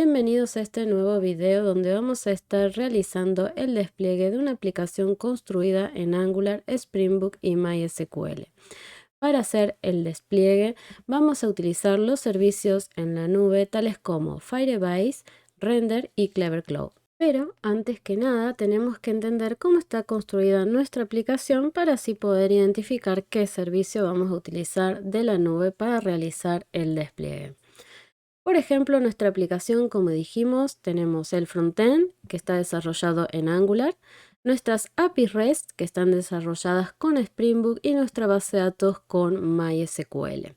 Bienvenidos a este nuevo video donde vamos a estar realizando el despliegue de una aplicación construida en Angular, Spring Boot y MySQL. Para hacer el despliegue vamos a utilizar los servicios en la nube tales como Firebase, Render y Clever Cloud. Pero antes que nada tenemos que entender cómo está construida nuestra aplicación para así poder identificar qué servicio vamos a utilizar de la nube para realizar el despliegue. Por ejemplo, nuestra aplicación, como dijimos, tenemos el frontend que está desarrollado en Angular, nuestras APIs REST que están desarrolladas con Spring Boot y nuestra base de datos con MySQL.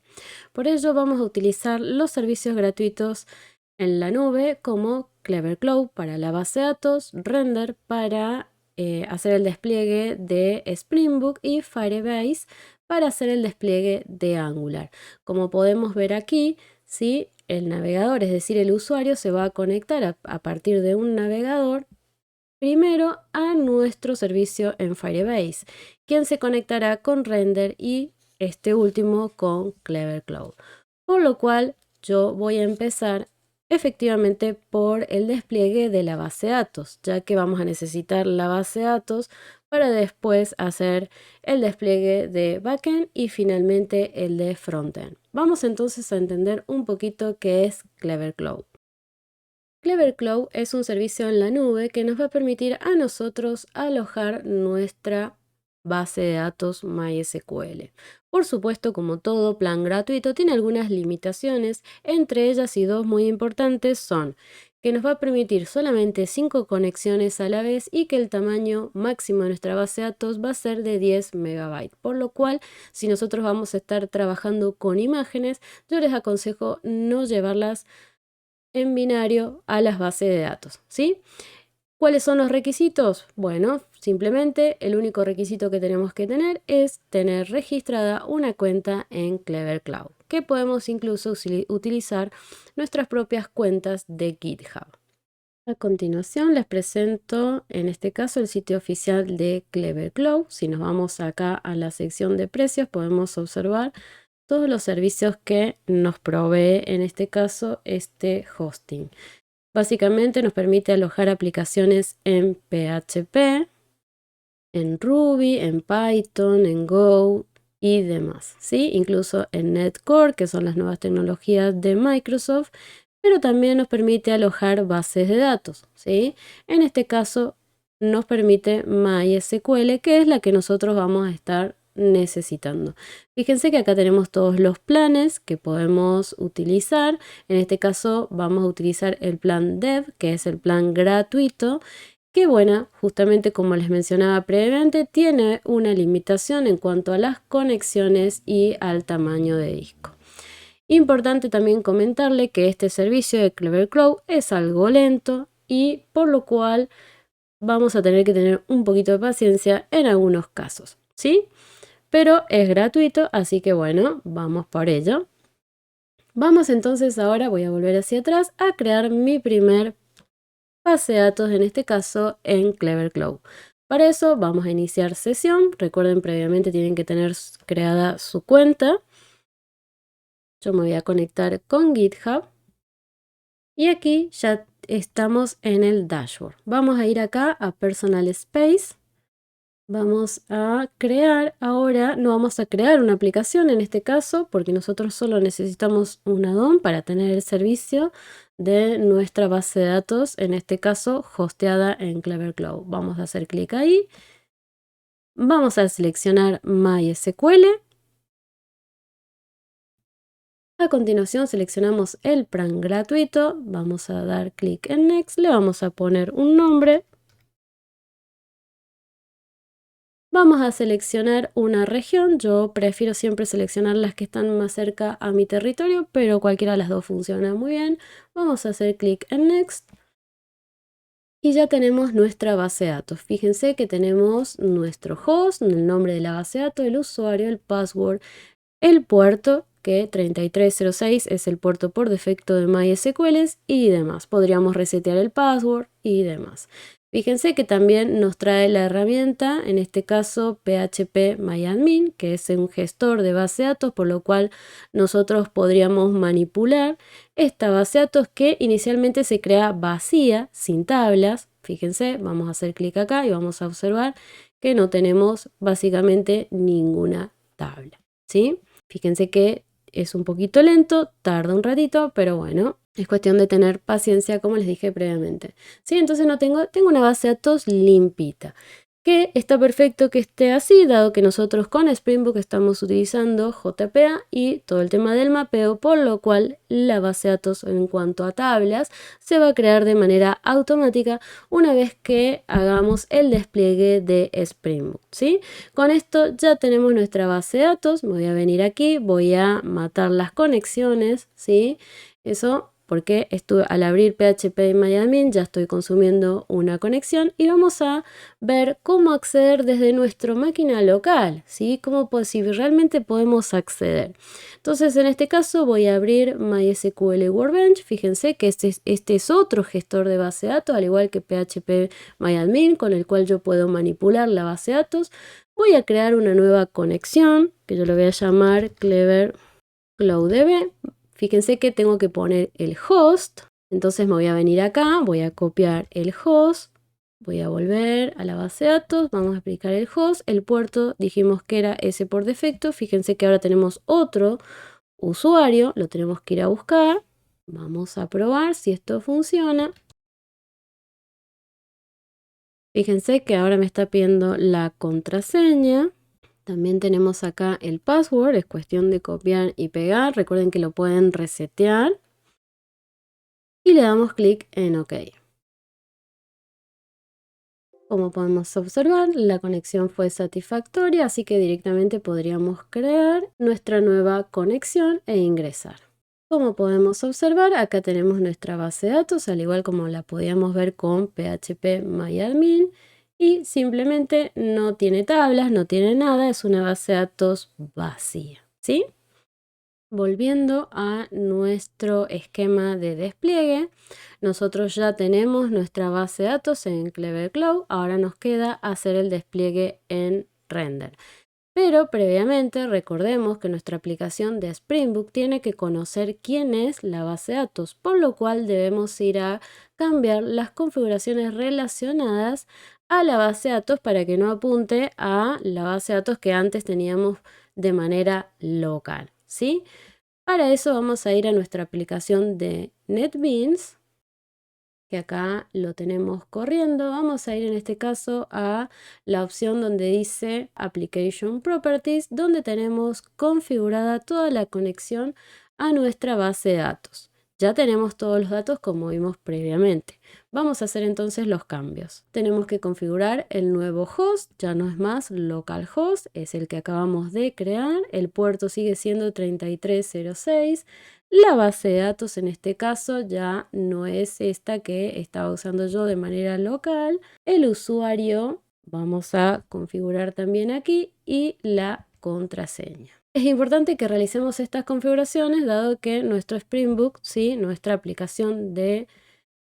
Por ello vamos a utilizar los servicios gratuitos en la nube como Clever Cloud para la base de datos, Render para hacer el despliegue de Spring Boot y Firebase para hacer el despliegue de Angular. Como podemos ver aquí, ¿sí? El navegador, es decir, el usuario se va a conectar a partir de un navegador primero a nuestro servicio en Firebase, quien se conectará con Render y este último con Clever Cloud. Por lo cual yo voy a empezar efectivamente por el despliegue de la base de datos, ya que vamos a necesitar la base de datos para después hacer el despliegue de backend y finalmente el de frontend. Vamos entonces a entender un poquito qué es Clever Cloud. Clever Cloud es un servicio en la nube que nos va a permitir a nosotros alojar nuestra base de datos MySQL. Por supuesto, como todo plan gratuito, tiene algunas limitaciones, entre ellas y dos muy importantes son que nos va a permitir solamente 5 conexiones a la vez y que el tamaño máximo de nuestra base de datos va a ser de 10 megabytes. Por lo cual, si nosotros vamos a estar trabajando con imágenes, yo les aconsejo no llevarlas en binario a las bases de datos, ¿sí? ¿Cuáles son los requisitos? Bueno, simplemente el único requisito que tenemos que tener es tener registrada una cuenta en Clever Cloud, que podemos incluso utilizar nuestras propias cuentas de GitHub. A continuación les presento en este caso el sitio oficial de Clever Cloud. Si nos vamos acá a la sección de precios podemos observar todos los servicios que nos provee en este caso este hosting. Básicamente nos permite alojar aplicaciones en PHP, en Ruby, en Python, en Go y demás, ¿sí? Incluso en NetCore, que son las nuevas tecnologías de Microsoft, pero también nos permite alojar bases de datos, ¿sí? En este caso nos permite MySQL, que es la que nosotros vamos a estar necesitando. Fíjense que acá tenemos todos los planes que podemos utilizar. En este caso vamos a utilizar el plan Dev, que es el plan gratuito, que bueno, justamente como les mencionaba previamente, tiene una limitación en cuanto a las conexiones y al tamaño de disco. Importante también comentarle que este servicio de Clever Cloud es algo lento y por lo cual vamos a tener que tener un poquito de paciencia en algunos casos, ¿sí? Pero es gratuito, así que bueno, vamos por ello. Vamos entonces ahora, voy a volver hacia atrás, a crear mi primer base de datos, en este caso en Clever Cloud. Para eso vamos a iniciar sesión. Recuerden, previamente tienen que tener creada su cuenta. Yo me voy a conectar con GitHub. Y aquí ya estamos en el dashboard. Vamos a ir acá a Personal Space. Vamos a crear, ahora no vamos a crear una aplicación en este caso porque nosotros solo necesitamos un add-on para tener el servicio de nuestra base de datos, en este caso hosteada en Clever Cloud. Vamos a hacer clic ahí, vamos a seleccionar MySQL. A continuación seleccionamos el plan gratuito, vamos a dar clic en Next, le vamos a poner un nombre. Vamos a seleccionar una región, yo prefiero siempre seleccionar las que están más cerca a mi territorio, pero cualquiera de las dos funciona muy bien. Vamos a hacer clic en Next y ya tenemos nuestra base de datos. Fíjense que tenemos nuestro host, el nombre de la base de datos, el usuario, el password, el puerto, que 3306 es el puerto por defecto de MySQL y demás. Podríamos resetear el password y demás. Fíjense que también nos trae la herramienta, en este caso phpMyAdmin, que es un gestor de base de datos, por lo cual nosotros podríamos manipular esta base de datos que inicialmente se crea vacía, sin tablas. Fíjense, vamos a hacer clic acá y vamos a observar que no tenemos básicamente ninguna tabla, ¿sí? Fíjense que es un poquito lento, tarda un ratito, pero bueno, es cuestión de tener paciencia, como les dije previamente. ¿Sí? Entonces tengo una base de datos limpita, que está perfecto que esté así, dado que nosotros con Spring Boot estamos utilizando JPA y todo el tema del mapeo, por lo cual la base de datos en cuanto a tablas se va a crear de manera automática una vez que hagamos el despliegue de Spring Boot, ¿sí? Con esto ya tenemos nuestra base de datos. Me voy a venir aquí, voy a matar las conexiones, ¿sí? Eso porque al abrir phpMyAdmin ya estoy consumiendo una conexión y vamos a ver cómo acceder desde nuestra máquina local, ¿sí? Si realmente podemos acceder. Entonces, en este caso voy a abrir MySQL Workbench. Fíjense que este es otro gestor de base de datos, al igual que phpMyAdmin, con el cual yo puedo manipular la base de datos. Voy a crear una nueva conexión, que yo le voy a llamar Clever CloudDB. Fíjense que tengo que poner el host, entonces me voy a venir acá, voy a copiar el host, voy a volver a la base de datos, vamos a aplicar el host, el puerto dijimos que era ese por defecto. Fíjense que ahora tenemos otro usuario, lo tenemos que ir a buscar, vamos a probar si esto funciona. Fíjense que ahora me está pidiendo la contraseña. También tenemos acá el password, es cuestión de copiar y pegar. Recuerden que lo pueden resetear. Y le damos clic en OK. Como podemos observar, la conexión fue satisfactoria, así que directamente podríamos crear nuestra nueva conexión e ingresar. Como podemos observar, acá tenemos nuestra base de datos, al igual como la podíamos ver con phpMyAdmin. Y simplemente no tiene tablas, no tiene nada, es una base de datos vacía, ¿sí? Volviendo a nuestro esquema de despliegue, nosotros ya tenemos nuestra base de datos en Clever Cloud, ahora nos queda hacer el despliegue en Render. Pero previamente recordemos que nuestra aplicación de Spring Boot tiene que conocer quién es la base de datos, por lo cual debemos ir a cambiar las configuraciones relacionadas a la base de datos para que no apunte a la base de datos que antes teníamos de manera local, ¿sí? Para eso vamos a ir a nuestra aplicación de NetBeans, que acá lo tenemos corriendo. Vamos a ir en este caso a la opción donde dice Application Properties, donde tenemos configurada toda la conexión a nuestra base de datos. Ya tenemos todos los datos como vimos previamente. Vamos a hacer entonces los cambios. Tenemos que configurar el nuevo host, ya no es más localhost, es el que acabamos de crear. El puerto sigue siendo 3306. La base de datos en este caso ya no es esta que estaba usando yo de manera local. El usuario vamos a configurar también aquí y la contraseña. Es importante que realicemos estas configuraciones dado que nuestro Spring Boot, ¿sí? Nuestra aplicación de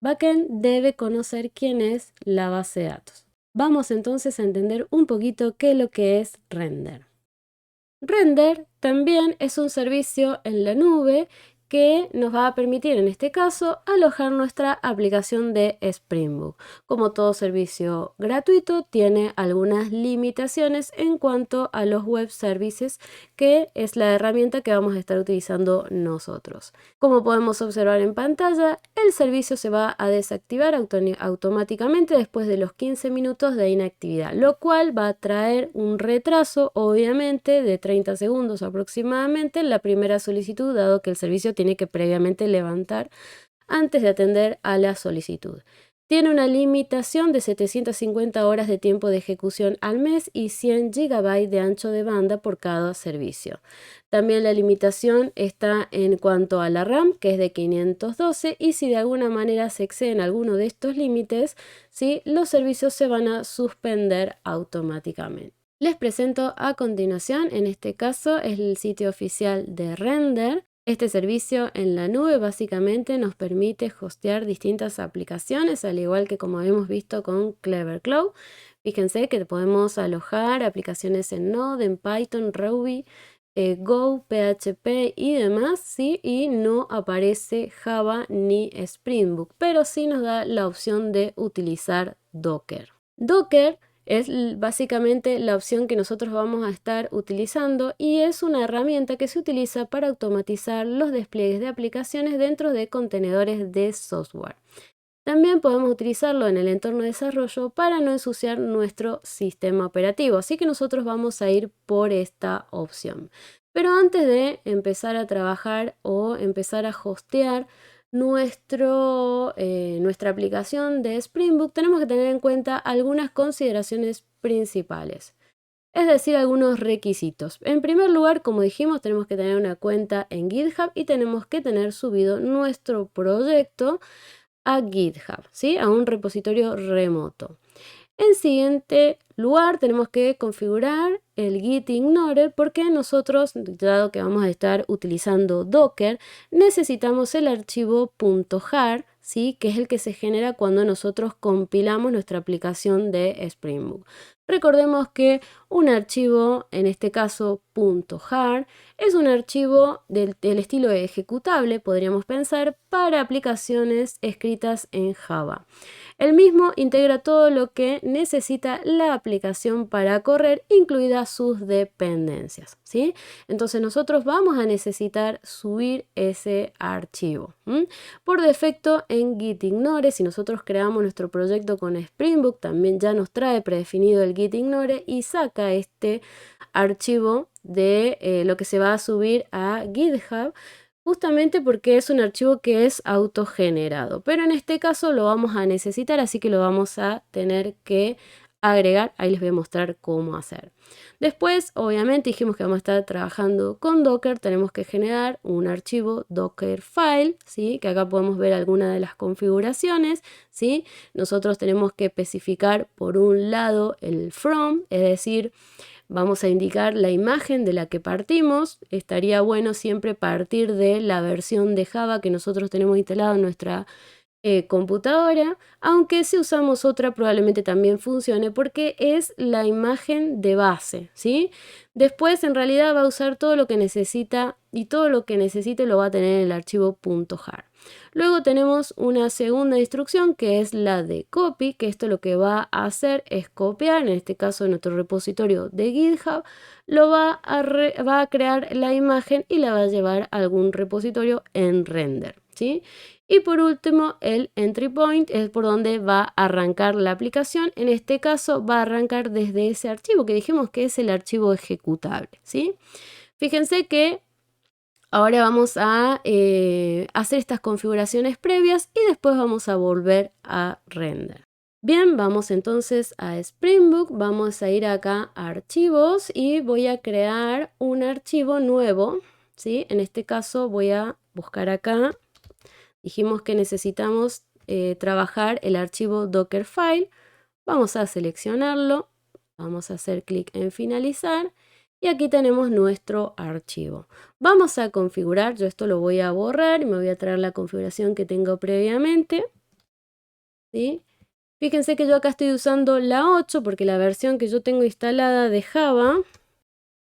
backend debe conocer quién es la base de datos. Vamos entonces a entender un poquito qué es lo que es Render. Render también es un servicio en la nube que nos va a permitir en este caso alojar nuestra aplicación de Spring Boot. Como todo servicio gratuito, tiene algunas limitaciones en cuanto a los web services, que es la herramienta que vamos a estar utilizando nosotros. Como podemos observar en pantalla, el servicio se va a desactivar automáticamente después de los 15 minutos de inactividad, lo cual va a traer un retraso, obviamente, de 30 segundos aproximadamente en la primera solicitud, dado que el servicio tiene que previamente levantar antes de atender a la solicitud. Tiene una limitación de 750 horas de tiempo de ejecución al mes y 100 GB de ancho de banda por cada servicio. También la limitación está en cuanto a la RAM, que es de 512, y si de alguna manera se exceden alguno de estos límites, ¿sí? Los servicios se van a suspender automáticamente. Les presento a continuación, en este caso es el sitio oficial de Render. Este servicio en la nube básicamente nos permite hostear distintas aplicaciones, al igual que como hemos visto con Clever Cloud. Fíjense que podemos alojar aplicaciones en Node, en Python, Ruby, Go, PHP y demás, ¿sí? Y no aparece Java ni Spring Boot, pero sí nos da la opción de utilizar Docker. Docker es básicamente la opción que nosotros vamos a estar utilizando y es una herramienta que se utiliza para automatizar los despliegues de aplicaciones dentro de contenedores de software. También podemos utilizarlo en el entorno de desarrollo para no ensuciar nuestro sistema operativo, así que nosotros vamos a ir por esta opción. Pero antes de empezar a trabajar o empezar a hostear nuestra aplicación de Spring Boot, tenemos que tener en cuenta algunas consideraciones principales, es decir, algunos requisitos. En primer lugar, como dijimos, tenemos que tener una cuenta en GitHub y tenemos que tener subido nuestro proyecto a GitHub, ¿sí? A un repositorio remoto. En siguiente lugar, tenemos que configurar el Git Ignore porque nosotros, dado que vamos a estar utilizando Docker, necesitamos el archivo .jar, ¿sí? Que es el que se genera cuando nosotros compilamos nuestra aplicación de Spring Boot. Recordemos que un archivo, en este caso .jar, es un archivo del estilo ejecutable, podríamos pensar, para aplicaciones escritas en Java. El mismo integra todo lo que necesita la aplicación para correr, incluidas sus dependencias, ¿sí? Entonces nosotros vamos a necesitar subir ese archivo. Por defecto en Git Ignore, si nosotros creamos nuestro proyecto con Spring Boot, también ya nos trae predefinido el Git Ignore y saca este archivo de lo que se va a subir a GitHub, justamente porque es un archivo que es autogenerado, pero en este caso lo vamos a necesitar, así que lo vamos a tener que agregar. Ahí les voy a mostrar cómo hacer. Después, obviamente, dijimos que vamos a estar trabajando con Docker, tenemos que generar un archivo Dockerfile, ¿sí? Que acá podemos ver algunas de las configuraciones, ¿sí? Nosotros tenemos que especificar por un lado el from, es decir, vamos a indicar la imagen de la que partimos. Estaría bueno siempre partir de la versión de Java que nosotros tenemos instalada en nuestra computadora, aunque si usamos otra probablemente también funcione porque es la imagen de base, ¿sí? Después en realidad va a usar todo lo que necesita y todo lo que necesite lo va a tener en el archivo .jar. Luego tenemos una segunda instrucción que es la de copy, que esto lo que va a hacer es copiar, en este caso en nuestro repositorio de GitHub, lo va a crear la imagen y la va a llevar a algún repositorio en render, ¿sí? Y por último, el entry point es por donde va a arrancar la aplicación. En este caso va a arrancar desde ese archivo que dijimos que es el archivo ejecutable, ¿sí? Fíjense que ahora vamos a hacer estas configuraciones previas y después vamos a volver a render. Bien, vamos entonces a Spring Boot, vamos a ir acá a archivos y voy a crear un archivo nuevo, ¿sí? En este caso voy a buscar acá. Dijimos que necesitamos trabajar el archivo Dockerfile. Vamos a seleccionarlo. Vamos a hacer clic en finalizar. Y aquí tenemos nuestro archivo. Vamos a configurar. Yo esto lo voy a borrar y me voy a traer la configuración que tengo previamente, ¿sí? Fíjense que yo acá estoy usando la 8 porque la versión que yo tengo instalada de Java.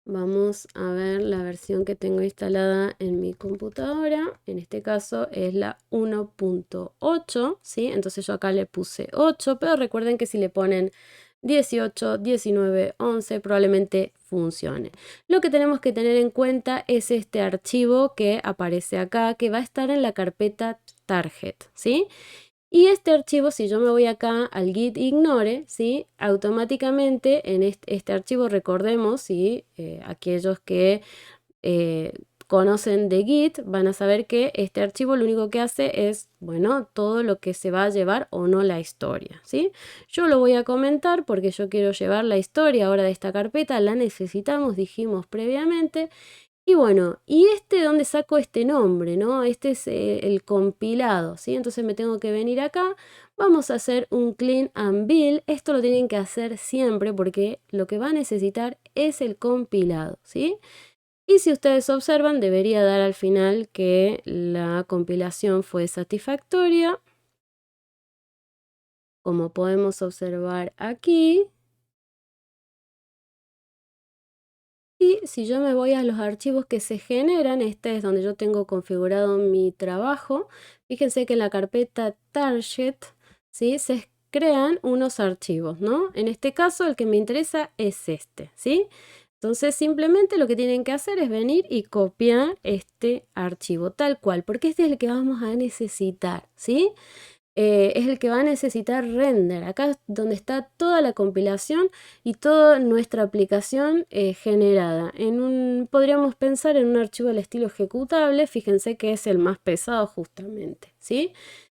Vamos a ver la versión que tengo instalada en mi computadora. En este caso es la 1.8, ¿sí? Entonces yo acá le puse 8, pero recuerden que si le ponen 18, 19, 11 probablemente funcione. Lo que tenemos que tener en cuenta es este archivo que aparece acá, que va a estar en la carpeta target, ¿sí? Y este archivo, si yo me voy acá al git ignore, ¿sí? Automáticamente en este archivo, recordemos, ¿sí? Aquellos que conocen de Git van a saber que este archivo lo único que hace es, bueno, todo lo que se va a llevar o no la historia, ¿sí? Yo lo voy a comentar porque yo quiero llevar la historia ahora de esta carpeta, la necesitamos, dijimos previamente. Y bueno, ¿y dónde saco este nombre, no? Este es el compilado, ¿sí? Entonces me tengo que venir acá, vamos a hacer un clean and build. Esto lo tienen que hacer siempre porque lo que va a necesitar es el compilado, ¿sí? Y si ustedes observan, debería dar al final que la compilación fue satisfactoria. Como podemos observar aquí. Y si yo me voy a los archivos que se generan, este es donde yo tengo configurado mi trabajo. Fíjense que en la carpeta Target, ¿sí? Se crean unos archivos, ¿no? En este caso el que me interesa es este, ¿sí? Entonces simplemente lo que tienen que hacer es venir y copiar este archivo tal cual, porque este es el que vamos a necesitar, ¿sí? Es el que va a necesitar render. Acá es donde está toda la compilación y toda nuestra aplicación generada. Podríamos pensar en un archivo del estilo ejecutable. Fíjense que es el más pesado justamente, ¿sí?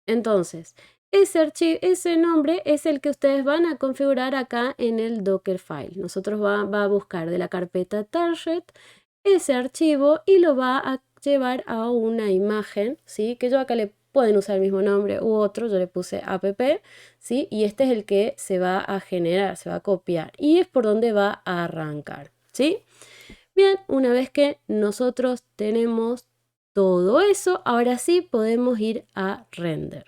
Entonces, ese nombre es el que ustedes van a configurar acá en el Dockerfile. Nosotros va a buscar de la carpeta target ese archivo y lo va a llevar a una imagen, ¿sí? Que yo acá le pueden usar el mismo nombre u otro, yo le puse app, ¿sí? Y este es el que se va a generar, se va a copiar y es por donde va a arrancar, ¿sí? Bien, una vez que nosotros tenemos todo eso, ahora sí podemos ir a render.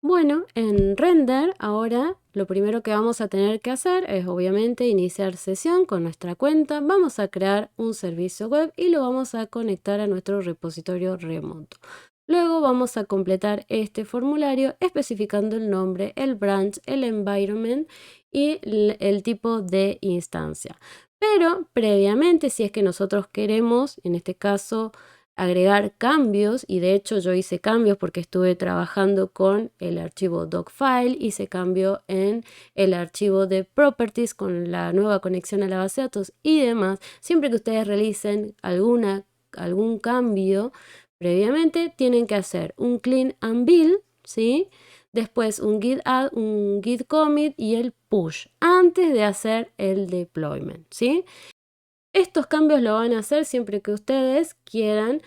Bueno, en render ahora lo primero que vamos a tener que hacer es obviamente iniciar sesión con nuestra cuenta. Vamos a crear un servicio web y lo vamos a conectar a nuestro repositorio remoto. Luego vamos a completar este formulario especificando el nombre, el branch, el environment y el tipo de instancia. Pero previamente, si es que nosotros queremos, en este caso, agregar cambios, y de hecho yo hice cambios porque estuve trabajando con el archivo docfile, hice cambio en el archivo de properties con la nueva conexión a la base de datos y demás. Siempre que ustedes realicen algún cambio previamente, tienen que hacer un clean and build, ¿sí? Después un git add, un git commit y el push antes de hacer el deployment, ¿sí? Estos cambios lo van a hacer siempre que ustedes quieran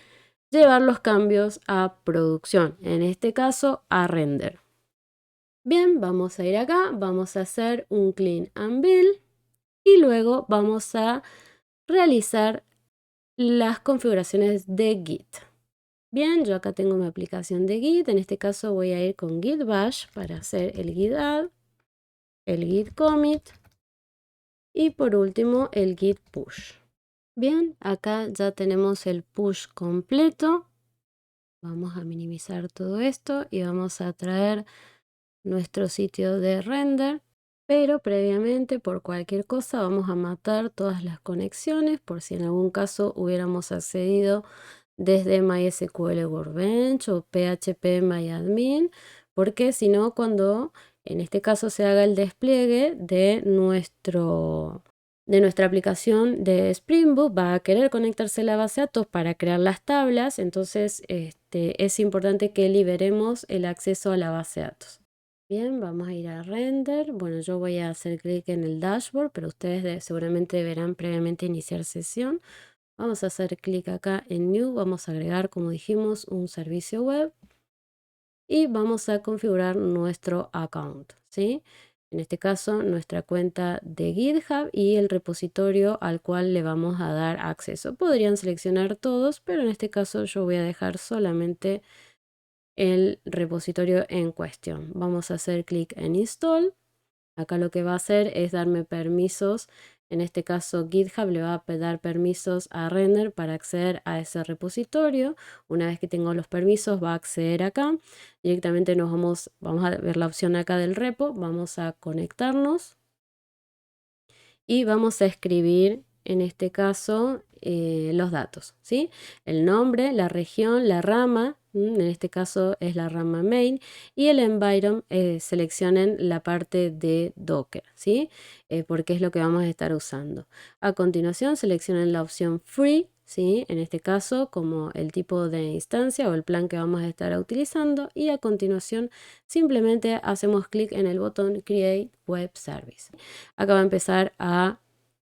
llevar los cambios a producción, en este caso a render. Bien, vamos a ir acá, vamos a hacer un clean and build y luego vamos a realizar las configuraciones de Git. Bien, yo acá tengo mi aplicación de Git, en este caso voy a ir con Git Bash para hacer el Git add, el Git commit y por último el Git push. Bien, acá ya tenemos el push completo. Vamos a minimizar todo esto y vamos a traer nuestro sitio de render. Pero previamente, por cualquier cosa, vamos a matar todas las conexiones por si en algún caso hubiéramos accedido desde MySQL Workbench o PHP porque si no, cuando en este caso se haga el despliegue de nuestra aplicación de Spring Boot, va a querer conectarse a la base de datos para crear las tablas, entonces es importante que liberemos el acceso a la base de datos. Bien, vamos a ir a render. Bueno, yo voy a hacer clic en el dashboard, pero ustedes seguramente deberán previamente iniciar sesión. Vamos a hacer clic acá en New, vamos a agregar, como dijimos, un servicio web y vamos a configurar nuestro account, ¿sí? En este caso, nuestra cuenta de GitHub y el repositorio al cual le vamos a dar acceso. Podrían seleccionar todos, pero en este caso yo voy a dejar solamente el repositorio en cuestión. Vamos a hacer clic en Install. Acá lo que va a hacer es darme permisos. En este caso GitHub le va a dar permisos a Render para acceder a ese repositorio. Una vez que tengo los permisos va a acceder acá. Directamente vamos a ver la opción acá del repo. Vamos a conectarnos y vamos a escribir en este caso los datos, ¿sí? El nombre, la región, la rama, en este caso es la rama main, y el environment, seleccionen la parte de Docker, ¿sí? Porque es lo que vamos a estar usando. A continuación seleccionen la opción free, ¿sí? En este caso como el tipo de instancia o el plan que vamos a estar utilizando, y a continuación simplemente hacemos clic en el botón Create Web Service. Acá va a empezar a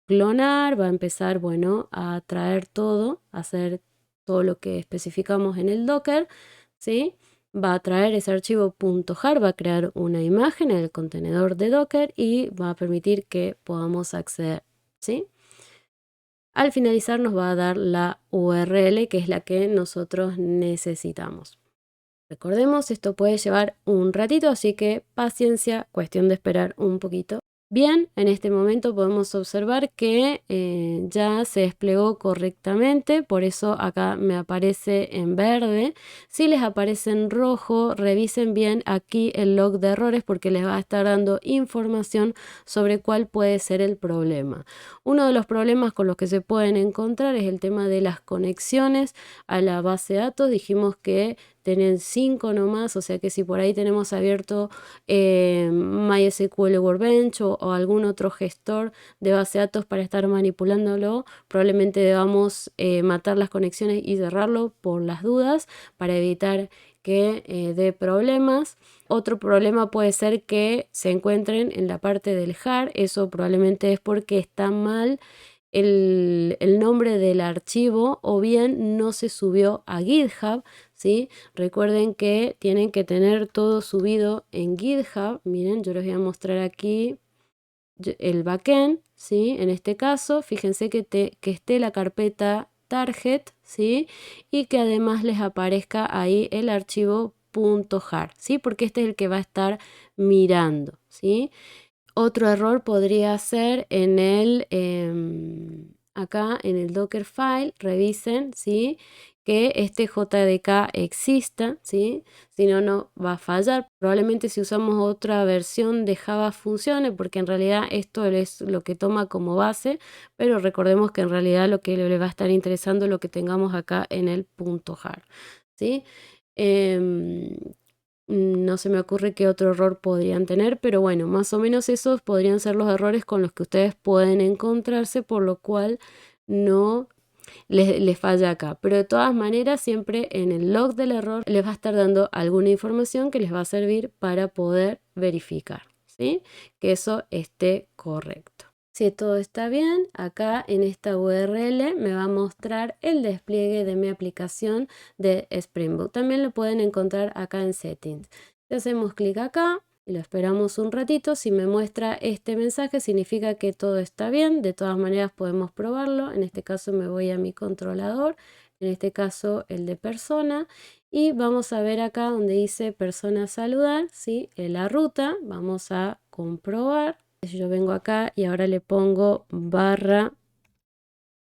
clonar, va a empezar, bueno, a traer todo, a hacer todo lo que especificamos en el Docker, ¿sí? Va a traer ese archivo .jar, va a crear una imagen en el contenedor de Docker y va a permitir que podamos acceder, ¿sí? Al finalizar nos va a dar la URL, que es la que nosotros necesitamos. Recordemos, esto puede llevar un ratito, así que paciencia, cuestión de esperar un poquito. Bien, en este momento podemos observar que ya se desplegó correctamente, por eso acá me aparece en verde. Si les aparece en rojo, revisen bien aquí el log de errores porque les va a estar dando información sobre cuál puede ser el problema. Uno de los problemas con los que se pueden encontrar es el tema de las conexiones a la base de datos. Dijimos que tienen 5 nomás, o sea que si por ahí tenemos abierto MySQL Workbench o algún otro gestor de base de datos para estar manipulándolo, probablemente debamos matar las conexiones y cerrarlo por las dudas para evitar que dé problemas. Otro problema puede ser que se encuentren en la parte del jar, eso probablemente es porque está mal el nombre del archivo o bien no se subió a GitHub, ¿sí? Recuerden que tienen que tener todo subido en GitHub. Miren, yo les voy a mostrar aquí el backend, ¿sí? En este caso, fíjense que esté la carpeta target, ¿sí? Y que además les aparezca ahí el archivo .jar, ¿sí? Porque este es el que va a estar mirando, ¿sí? Otro error podría ser en acá en el Dockerfile, revisen, ¿sí? Que este JDK exista, ¿sí? Si no, no va a fallar. Probablemente si usamos otra versión de Java funcione, porque en realidad esto es lo que toma como base, pero recordemos que en realidad lo que le va a estar interesando es lo que tengamos acá en el .jar, ¿sí? No se me ocurre qué otro error podrían tener, pero bueno, más o menos esos podrían ser los errores con los que ustedes pueden encontrarse, por lo cual no les falla acá. Pero de todas maneras, siempre en el log del error les va a estar dando alguna información que les va a servir para poder verificar, ¿sí? Que eso esté correcto. Si todo está bien, acá en esta URL me va a mostrar el despliegue de mi aplicación de Spring Boot. También lo pueden encontrar acá en Settings. Si hacemos clic acá y lo esperamos un ratito, si me muestra este mensaje significa que todo está bien. De todas maneras podemos probarlo. En este caso me voy a mi controlador, en este caso el de persona, y vamos a ver acá donde dice persona saludar, ¿sí? En la ruta vamos a comprobar. Si yo vengo acá y ahora le pongo barra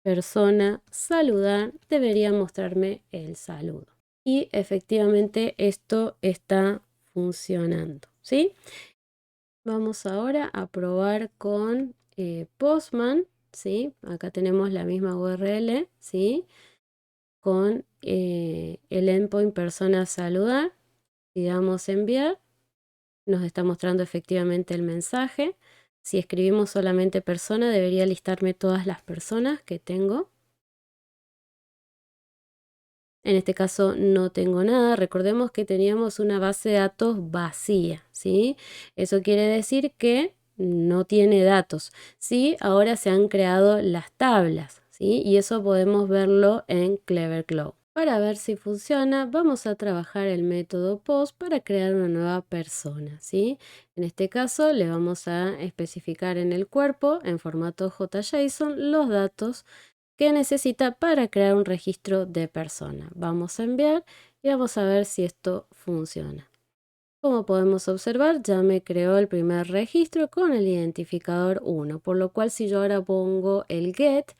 persona saludar, debería mostrarme el saludo. Y efectivamente esto está funcionando, ¿sí? Vamos ahora a probar con Postman, ¿sí? Acá tenemos la misma URL, ¿sí? Con el endpoint persona saludar. Si damos enviar, nos está mostrando efectivamente el mensaje. Si escribimos solamente persona, debería listarme todas las personas que tengo. En este caso no tengo nada. Recordemos que teníamos una base de datos vacía, ¿sí? Eso quiere decir que no tiene datos. Sí, ahora se han creado las tablas, ¿sí? Y eso podemos verlo en Clever Cloud. Para ver si funciona, vamos a trabajar el método post para crear una nueva persona, ¿sí? En este caso le vamos a especificar en el cuerpo, en formato JSON, los datos que necesita para crear un registro de persona. Vamos a enviar y vamos a ver si esto funciona. Como podemos observar, ya me creó el primer registro con el identificador 1, por lo cual si yo ahora pongo el get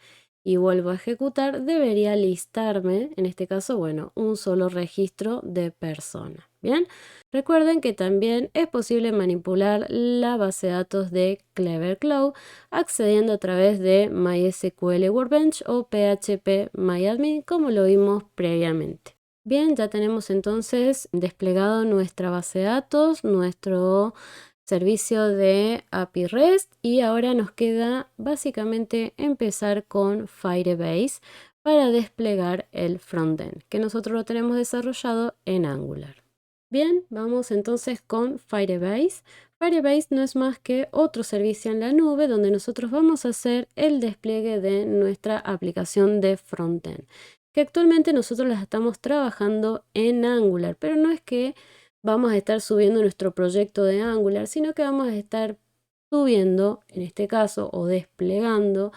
y vuelvo a ejecutar, debería listarme, en este caso, bueno, un solo registro de persona. Bien, recuerden que también es posible manipular la base de datos de Clever Cloud accediendo a través de MySQL Workbench o PHP MyAdmin, como lo vimos previamente. Bien, ya tenemos entonces desplegado nuestra base de datos, nuestro servicio de API REST, y ahora nos queda básicamente empezar con Firebase para desplegar el frontend, que nosotros lo tenemos desarrollado en Angular. Bien, vamos entonces con Firebase. Firebase no es más que otro servicio en la nube donde nosotros vamos a hacer el despliegue de nuestra aplicación de frontend, que actualmente nosotros las estamos trabajando en Angular, pero no es que vamos a estar subiendo nuestro proyecto de Angular, sino que vamos a estar subiendo, en este caso, o desplegando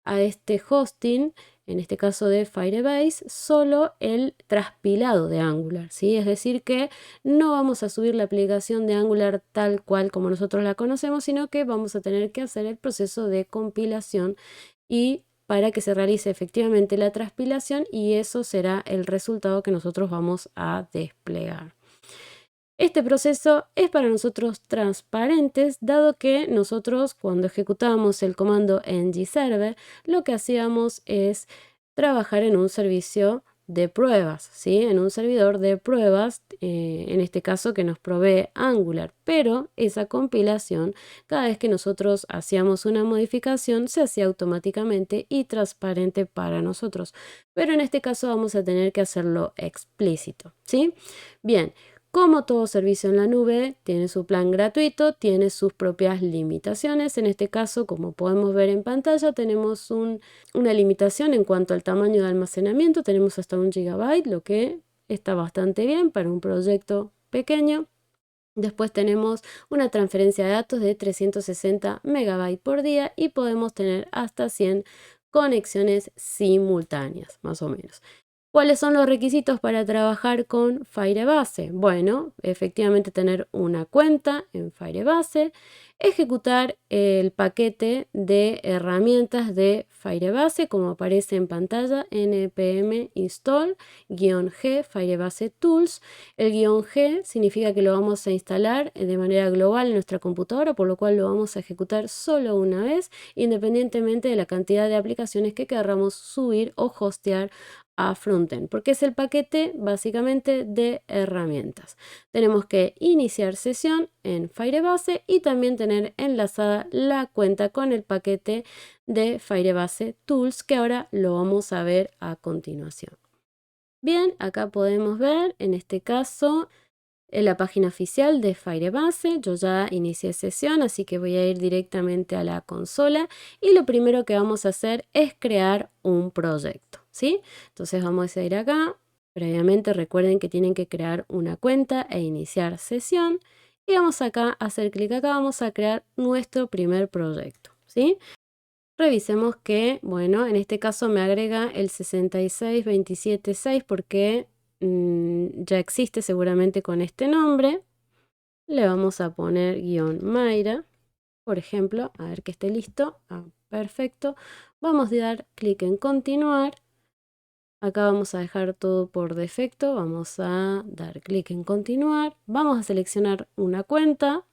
a este hosting, en este caso de Firebase, solo el traspilado de Angular, ¿sí? Es decir que no vamos a subir la aplicación de Angular tal cual como nosotros la conocemos, sino que vamos a tener que hacer el proceso de compilación y para que se realice efectivamente la transpilación, y eso será el resultado que nosotros vamos a desplegar. Este proceso es para nosotros transparente, dado que nosotros cuando ejecutábamos el comando ng-server, lo que hacíamos es trabajar en un servicio de pruebas, ¿sí? En un servidor de pruebas, en este caso que nos provee Angular, pero esa compilación, cada vez que nosotros hacíamos una modificación, se hacía automáticamente y transparente para nosotros. Pero en este caso vamos a tener que hacerlo explícito, ¿sí? Bien. Como todo servicio en la nube, tiene su plan gratuito, tiene sus propias limitaciones. En este caso, como podemos ver en pantalla, tenemos una limitación en cuanto al tamaño de almacenamiento. Tenemos hasta 1 GB, lo que está bastante bien para un proyecto pequeño. Después tenemos una transferencia de datos de 360 MB por día y podemos tener hasta 100 conexiones simultáneas, más o menos. ¿Cuáles son los requisitos para trabajar con Firebase? Bueno, efectivamente tener una cuenta en Firebase, ejecutar el paquete de herramientas de Firebase como aparece en pantalla, npm install -g Firebase Tools. El -g significa que lo vamos a instalar de manera global en nuestra computadora, por lo cual lo vamos a ejecutar solo una vez, independientemente de la cantidad de aplicaciones que queramos subir o hostear a frontend, porque es el paquete básicamente de herramientas. Tenemos que iniciar sesión en Firebase y también tener enlazada la cuenta con el paquete de Firebase Tools, que ahora lo vamos a ver a continuación. Bien, acá podemos ver en este caso en la página oficial de Firebase. Yo ya inicié sesión, así que voy a ir directamente a la consola y lo primero que vamos a hacer es crear un proyecto, ¿sí? Entonces vamos a ir acá. Previamente recuerden que tienen que crear una cuenta e iniciar sesión y vamos acá a hacer clic acá, vamos a crear nuestro primer proyecto, ¿sí? Revisemos que, bueno, en este caso me agrega el 66276 porque ya existe seguramente con este nombre. Le vamos a poner -Mayra, por ejemplo, a ver que esté listo. Perfecto. Vamos a dar clic en continuar. Acá vamos a dejar todo por defecto. Vamos a dar clic en continuar. Vamos a seleccionar una cuenta.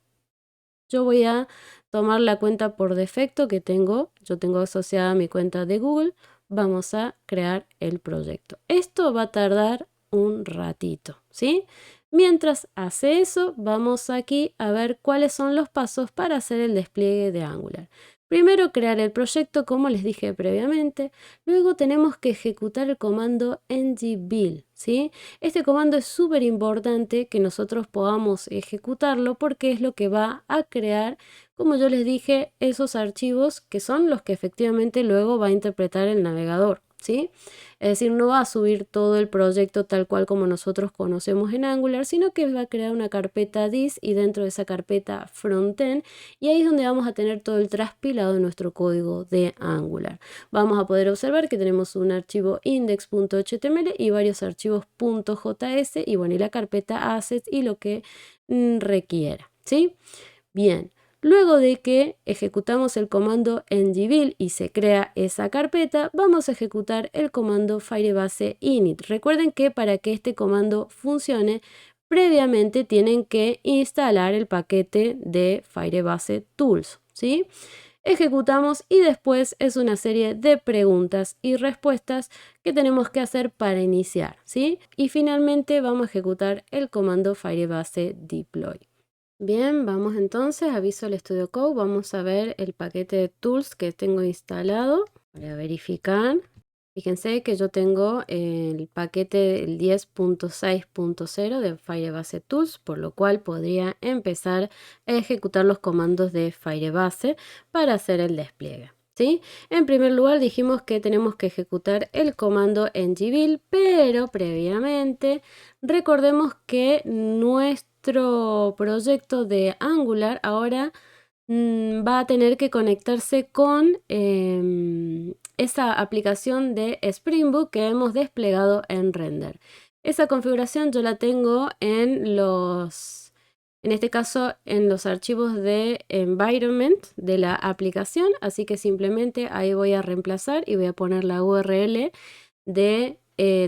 Yo voy a tomar la cuenta por defecto que tengo. Yo tengo asociada mi cuenta de Google. Vamos a crear el proyecto. Esto va a tardar un ratito, ¿sí? Mientras hace eso, vamos aquí a ver cuáles son los pasos para hacer el despliegue de Angular. Primero, crear el proyecto, como les dije previamente. Luego tenemos que ejecutar el comando ng-build, ¿sí? Este comando es súper importante que nosotros podamos ejecutarlo porque es lo que va a crear, como yo les dije, esos archivos que son los que efectivamente luego va a interpretar el navegador, ¿sí? Es decir, no va a subir todo el proyecto tal cual como nosotros conocemos en Angular, sino que va a crear una carpeta dis y dentro de esa carpeta frontend, y ahí es donde vamos a tener todo el traspilado de nuestro código de Angular. Vamos a poder observar que tenemos un archivo index.html y varios archivos .js y bueno, y la carpeta assets y lo que requiera, ¿sí? Bien. Luego de que ejecutamos el comando ng-build y se crea esa carpeta, vamos a ejecutar el comando firebase init. Recuerden que para que este comando funcione, previamente tienen que instalar el paquete de Firebase Tools, ¿sí? Ejecutamos y después es una serie de preguntas y respuestas que tenemos que hacer para iniciar, ¿sí? Y finalmente vamos a ejecutar el comando firebase deploy. Bien, vamos entonces a Visual Studio Code. Vamos a ver el paquete de tools que tengo instalado. Voy a verificar. Fíjense que yo tengo el paquete el 10.6.0 de Firebase Tools, por lo cual podría empezar a ejecutar los comandos de Firebase para hacer el despliegue, ¿sí? En primer lugar dijimos que tenemos que ejecutar el comando ng-build, pero previamente recordemos que nuestro proyecto de Angular ahora va a tener que conectarse con esa aplicación de Spring Boot que hemos desplegado en Render. Esa configuración yo la tengo en este caso en los archivos de environment de la aplicación, así que simplemente ahí voy a reemplazar y voy a poner la URL de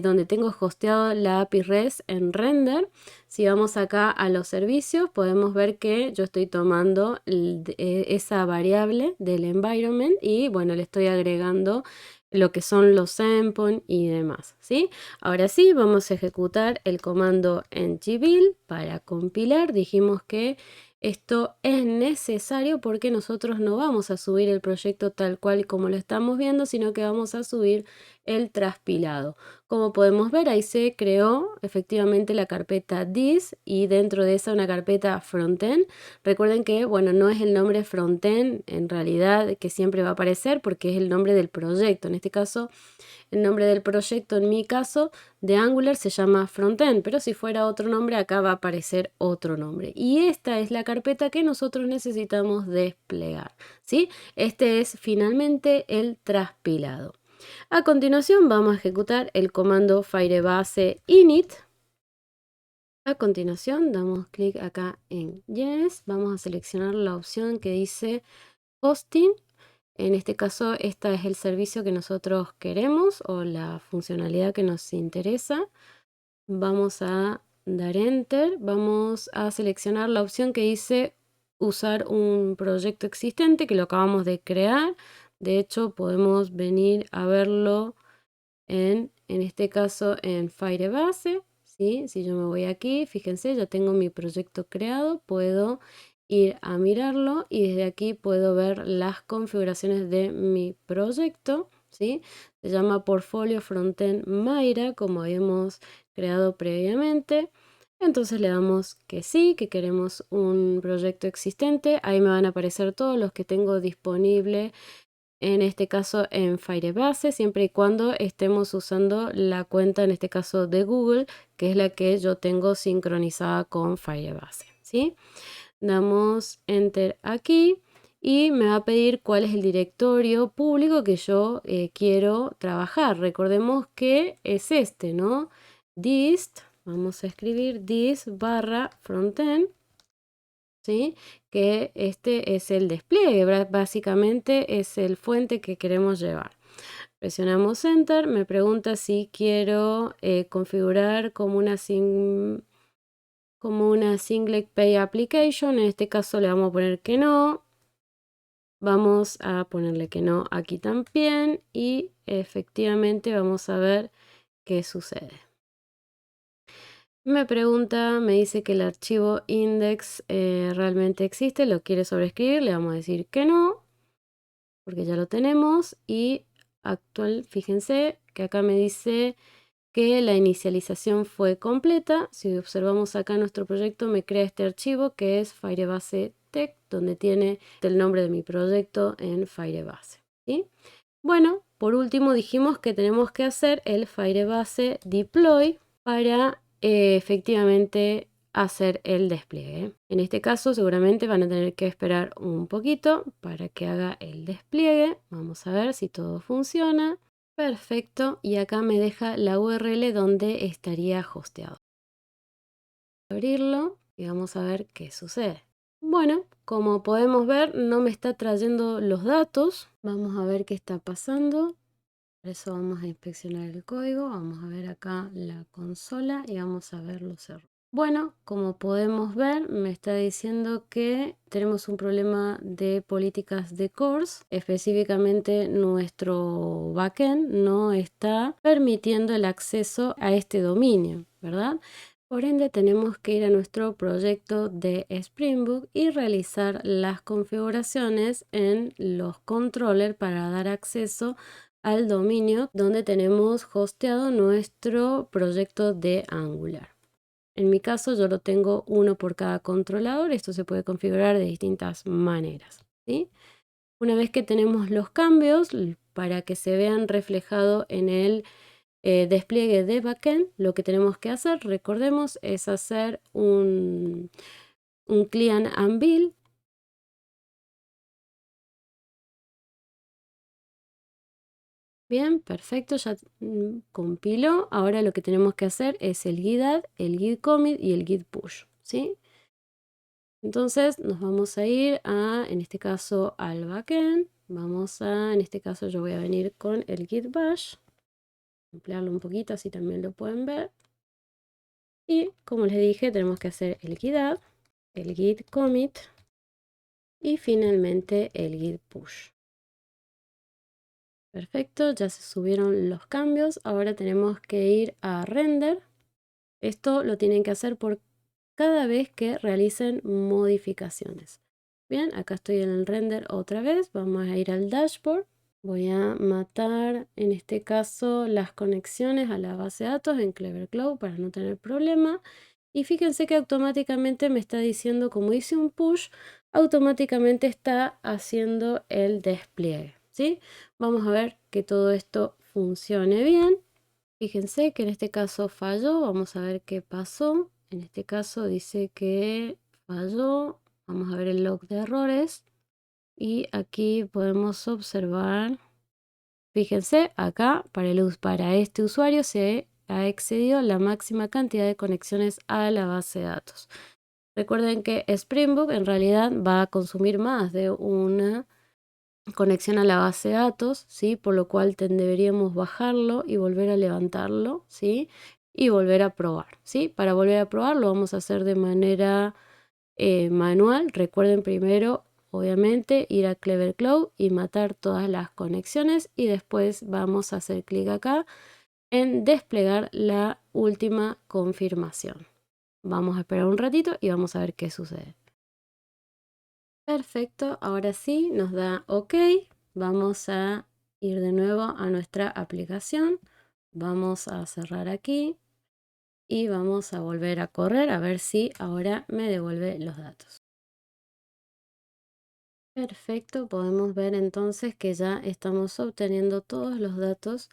donde tengo hosteado la API REST en Render. Si vamos acá a los servicios, podemos ver que yo estoy tomando esa variable del environment y bueno, le estoy agregando lo que son los endpoints y demás, ¿sí? Ahora sí, vamos a ejecutar el comando ngbuild para compilar. Dijimos que esto es necesario porque nosotros no vamos a subir el proyecto tal cual como lo estamos viendo, sino que vamos a subir el traspilado. Como podemos ver, ahí se creó efectivamente la carpeta this y dentro de esa una carpeta frontend. Recuerden que, bueno, no es el nombre frontend en realidad que siempre va a aparecer porque es el nombre del proyecto. En este caso, el nombre del proyecto, en mi caso, de Angular se llama frontend, pero si fuera otro nombre, acá va a aparecer otro nombre. Y esta es la carpeta que nosotros necesitamos desplegar, ¿sí? Este es finalmente el traspilado. A continuación vamos a ejecutar el comando firebase init. A continuación damos clic acá en Yes. Vamos a seleccionar la opción que dice Hosting. En este caso, este es el servicio que nosotros queremos o la funcionalidad que nos interesa. Vamos a dar Enter. Vamos a seleccionar la opción que dice usar un proyecto existente que lo acabamos de crear. De hecho, podemos venir a verlo en este caso en Firebase, ¿sí? Si yo me voy aquí, fíjense, ya tengo mi proyecto creado, puedo ir a mirarlo y desde aquí puedo ver las configuraciones de mi proyecto, ¿sí? Se llama Portfolio Frontend Mayra, como habíamos creado previamente. Entonces le damos que sí, que queremos un proyecto existente. Ahí me van a aparecer todos los que tengo disponible en este caso en Firebase, siempre y cuando estemos usando la cuenta, en este caso de Google, que es la que yo tengo sincronizada con Firebase, ¿sí? Damos Enter aquí y me va a pedir cuál es el directorio público que yo quiero trabajar. Recordemos que es este, ¿no? Dist, vamos a escribir dist barra frontend, ¿sí? Que este es el despliegue, básicamente es el fuente que queremos llevar. Presionamos Enter, me pregunta si quiero configurar como una Singlet Pay Application. En este caso le vamos a poner que no. Vamos a ponerle que no aquí también y efectivamente vamos a ver qué sucede. Me pregunta, me dice que el archivo index realmente existe, lo quiere sobreescribir, le vamos a decir que no, porque ya lo tenemos. Y actual, fíjense que acá me dice que la inicialización fue completa. Si observamos acá nuestro proyecto, me crea este archivo que es Firebase Tech, donde tiene el nombre de mi proyecto en Firebase, ¿sí? Bueno, por último dijimos que tenemos que hacer el Firebase Deploy para efectivamente hacer el despliegue. En este caso seguramente van a tener que esperar un poquito para que haga el despliegue. Vamos a ver si todo funciona. Perfecto, y acá me deja la URL donde estaría hosteado. Abrirlo y vamos a ver qué sucede. Bueno, como podemos ver, no me está trayendo los datos. Vamos a ver qué está pasando. Por eso vamos a inspeccionar el código. Vamos a ver acá la consola y vamos a ver los errores. Bueno, como podemos ver, me está diciendo que tenemos un problema de políticas de CORS. Específicamente, nuestro backend no está permitiendo el acceso a este dominio, ¿verdad? Por ende, tenemos que ir a nuestro proyecto de Spring Boot y realizar las configuraciones en los controllers para dar acceso al dominio donde tenemos hosteado nuestro proyecto de Angular. En mi caso yo lo tengo uno por cada controlador. Esto se puede configurar de distintas maneras, ¿sí? Una vez que tenemos los cambios para que se vean reflejados en el despliegue de backend, lo que tenemos que hacer, recordemos, es hacer un clean and build Bien, perfecto, ya compiló. Ahora lo que tenemos que hacer es el git add, el git commit y el git push, ¿sí? Entonces nos vamos a ir a, en este caso, al backend. Vamos a, en este caso yo voy a venir con el git bash, ampliarlo un poquito así también lo pueden ver. Y como les dije, tenemos que hacer el git add, el git commit y finalmente el git push. Perfecto, ya se subieron los cambios. Ahora tenemos que ir a render. Esto lo tienen que hacer por cada vez que realicen modificaciones. Bien, acá estoy en el render otra vez. Vamos a ir al dashboard. Voy a matar, en este caso, las conexiones a la base de datos en Clever Cloud para no tener problema. Y fíjense que automáticamente me está diciendo, como hice un push, automáticamente está haciendo el despliegue, ¿sí? Vamos a ver que todo esto funcione bien. Fíjense que en este caso falló. Vamos a ver qué pasó. En este caso dice que falló. Vamos a ver el log de errores. Y aquí podemos observar, fíjense, acá para este usuario se ha excedido la máxima cantidad de conexiones a la base de datos. Recuerden que Spring Boot en realidad va a consumir más de una conexión a la base de datos, ¿sí? Por lo cual deberíamos bajarlo y volver a levantarlo, ¿sí? Y volver a probar, ¿sí? Para volver a probar lo vamos a hacer de manera manual. Recuerden primero, obviamente, ir a Clever Cloud y matar todas las conexiones y después vamos a hacer clic acá en desplegar la última confirmación. Vamos a esperar un ratito y vamos a ver qué sucede. Perfecto, ahora sí nos da OK. Vamos a ir de nuevo a nuestra aplicación. Vamos a cerrar aquí y vamos a volver a correr a ver si ahora me devuelve los datos. Perfecto, podemos ver entonces que ya estamos obteniendo todos los datos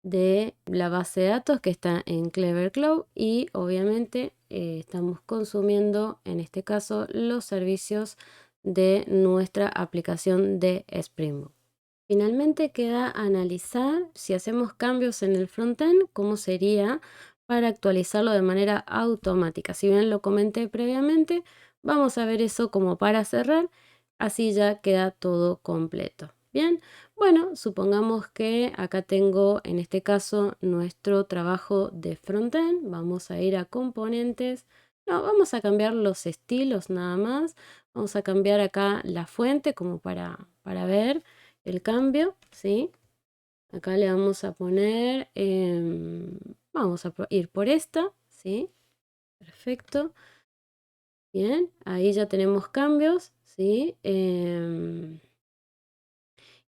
de la base de datos que está en Clever Cloud y obviamente estamos consumiendo en este caso los servicios de nuestra aplicación de Spring Boot. Finalmente queda analizar si hacemos cambios en el frontend, cómo sería para actualizarlo de manera automática. Si bien lo comenté previamente, vamos a ver eso como para cerrar, así ya queda todo completo. Bien, bueno, supongamos que acá tengo en este caso nuestro trabajo de frontend. Vamos a ir a componentes. No, vamos a cambiar los estilos nada más. Vamos a cambiar acá la fuente como para ver el cambio, ¿sí? Acá le vamos a poner, vamos a ir por esta, ¿sí? Perfecto. Bien, ahí ya tenemos cambios, ¿sí?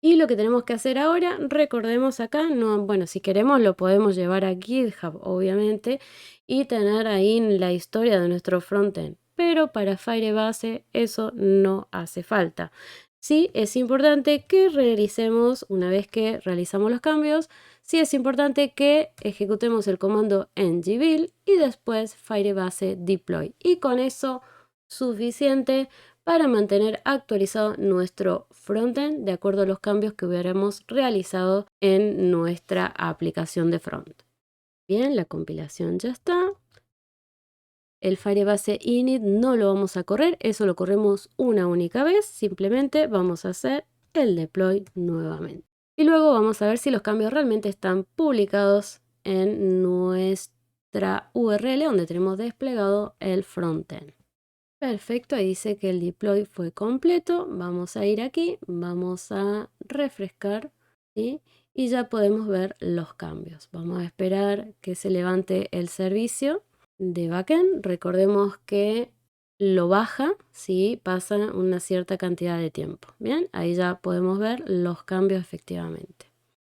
Y lo que tenemos que hacer ahora, recordemos acá, no, bueno, si queremos lo podemos llevar a GitHub, obviamente, y tener ahí la historia de nuestro frontend. Pero para Firebase eso no hace falta. Sí, es importante que realicemos, una vez que realizamos los cambios, sí es importante que ejecutemos el comando ngbuild y después Firebase deploy. Y con eso, suficiente para mantener actualizado nuestro frontend de acuerdo a los cambios que hubiéramos realizado en nuestra aplicación de front. Bien, la compilación ya está. El Firebase init no lo vamos a correr, eso lo corremos una única vez, simplemente vamos a hacer el deploy nuevamente. Y luego vamos a ver si los cambios realmente están publicados en nuestra URL donde tenemos desplegado el frontend. Perfecto, ahí dice que el deploy fue completo. Vamos a ir aquí, vamos a refrescar, ¿sí? Y ya podemos ver los cambios. Vamos a esperar que se levante el servicio de backend. Recordemos que lo baja si pasa una cierta cantidad de tiempo. Bien, ahí ya podemos ver los cambios efectivamente.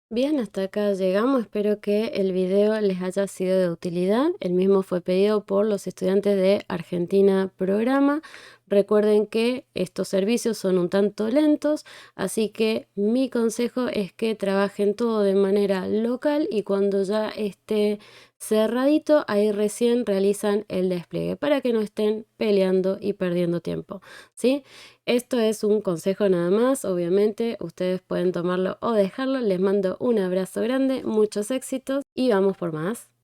Bien, hasta acá llegamos. Espero que el video les haya sido de utilidad. El mismo fue pedido por los estudiantes de Argentina Programa. Recuerden que estos servicios son un tanto lentos, así que mi consejo es que trabajen todo de manera local y cuando ya esté cerradito, ahí recién realizan el despliegue para que no estén peleando y perdiendo tiempo, ¿sí? Esto es un consejo nada más, obviamente ustedes pueden tomarlo o dejarlo. Les mando un abrazo grande, muchos éxitos y vamos por más.